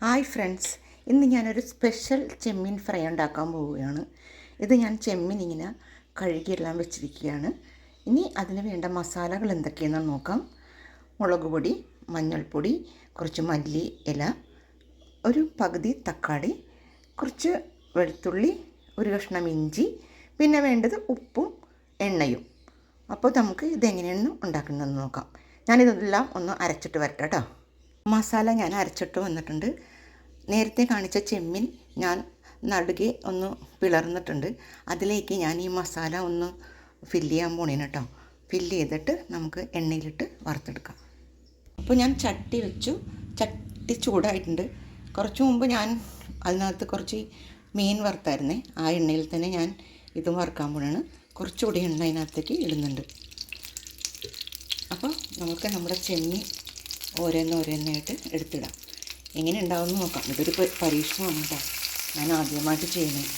Hi friends, ഇന്ന് ഞാനൊരു special ചെമ്മീൻ fry ഉണ്ടാക്കാൻ പോവുകയാണ്. ഇത് ഞാൻ ചെമ്മീൻ ഇങ്ങനെ കഴുകിയെല്ലാം വെച്ചിരിക്കുകയാണ്. ഇനി അതിന് വേണ്ട മസാലകൾ എന്തൊക്കെയാണെന്ന് നോക്കാം. മുളക് പൊടി, മഞ്ഞൾപ്പൊടി, കുറച്ച് മല്ലി ഇല, ഒരു പകുതി തക്കാളി, കുറച്ച് വെളുത്തുള്ളി, ഒരു കഷ്ണം ഇഞ്ചി, പിന്നെ വേണ്ടത് ഉപ്പും എണ്ണയും. അപ്പോൾ നമുക്ക് ഇതെങ്ങനെയാണ് ഉണ്ടാക്കുന്നതെന്ന് നോക്കാം. ഞാനിതെല്ലാം ഒന്ന് അരച്ചിട്ട് വരട്ടെ കേട്ടോ. മസാല ഞാൻ അരച്ചിട്ട് വന്നിട്ടുണ്ട്. നേരത്തെ കാണിച്ച ചെമ്മീൻ ഞാൻ നടുകെ ഒന്ന് പിളർന്നിട്ടുണ്ട്. അതിലേക്ക് ഞാൻ ഈ മസാല ഒന്ന് ഫില്ല് ചെയ്യാൻ പോണേന് കേട്ടോ. ഫില്ല് ചെയ്തിട്ട് നമുക്ക് എണ്ണയിലിട്ട് വറുത്തെടുക്കാം. അപ്പോൾ ഞാൻ ചട്ടി വെച്ചു. ചട്ടി ചൂടായിട്ടുണ്ട്. കുറച്ച് മുമ്പ് ഞാൻ അതിനകത്ത് കുറച്ച് മീൻ വറുത്തായിരുന്നേ. ആ എണ്ണയിൽ തന്നെ ഞാൻ ഇതും വറുക്കാൻ പോണാണ്. കുറച്ചുകൂടി എണ്ണ അതിനകത്തേക്ക് ഇടുന്നുണ്ട്. അപ്പോൾ നമുക്ക് നമ്മുടെ ചെമ്മീൻ ഓരോന്നായിട്ട് എടുത്തിടാം. എങ്ങനെ ഉണ്ടാവുമെന്ന് നോക്കാം. ഇതൊരു പരീക്ഷണമാണ് കേട്ടോ, ഞാൻ ആദ്യമായിട്ട് ചെയ്യുന്നത്.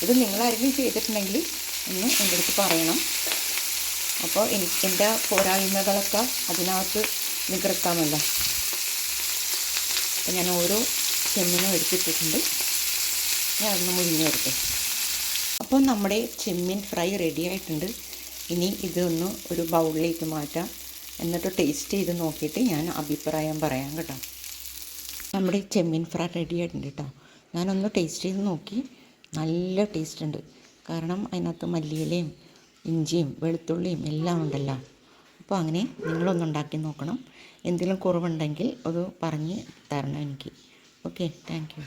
ഇത് നിങ്ങളാരെങ്കിലും ചെയ്തിട്ടുണ്ടെങ്കിൽ ഒന്ന് എൻ്റെ അടുത്ത് പറയണം. അപ്പോൾ എൻ്റെ പോരായ്മകളൊക്കെ അതിനകത്ത് നികർത്താമല്ലോ. അപ്പോൾ ഞാൻ ഓരോ ചെമ്മീനും എടുത്തിട്ടിട്ടുണ്ട്. ഞാൻ അതൊന്ന് മുരിഞ്ഞ് വരട്ടെ. അപ്പോൾ നമ്മുടെ ചെമ്മീൻ ഫ്രൈ റെഡി ആയിട്ടുണ്ട്. ഇനി ഇതൊന്ന് ഒരു ബൗളിലേക്ക് മാറ്റാം. എന്നിട്ട് ടേസ്റ്റ് ചെയ്ത് നോക്കിയിട്ട് ഞാൻ അഭിപ്രായം പറയാം കേട്ടോ. നമ്മുടെ ചെമ്മീൻ ഫ്രൈ റെഡി ആയിട്ടുണ്ട് കേട്ടോ. ഞാനൊന്ന് ടേസ്റ്റ് ചെയ്ത് നോക്കി. നല്ല ടേസ്റ്റ് ഉണ്ട്. കാരണം അതിനകത്ത് മല്ലിയിലയും ഇഞ്ചിയും വെളുത്തുള്ളിയും എല്ലാം ഉണ്ടല്ലോ. അപ്പോൾ അങ്ങനെ നിങ്ങളൊന്നുണ്ടാക്കി നോക്കണം. എന്തെങ്കിലും കുറവുണ്ടെങ്കിൽ അത് പറഞ്ഞ് തരണം എനിക്ക്. Okay, thank you.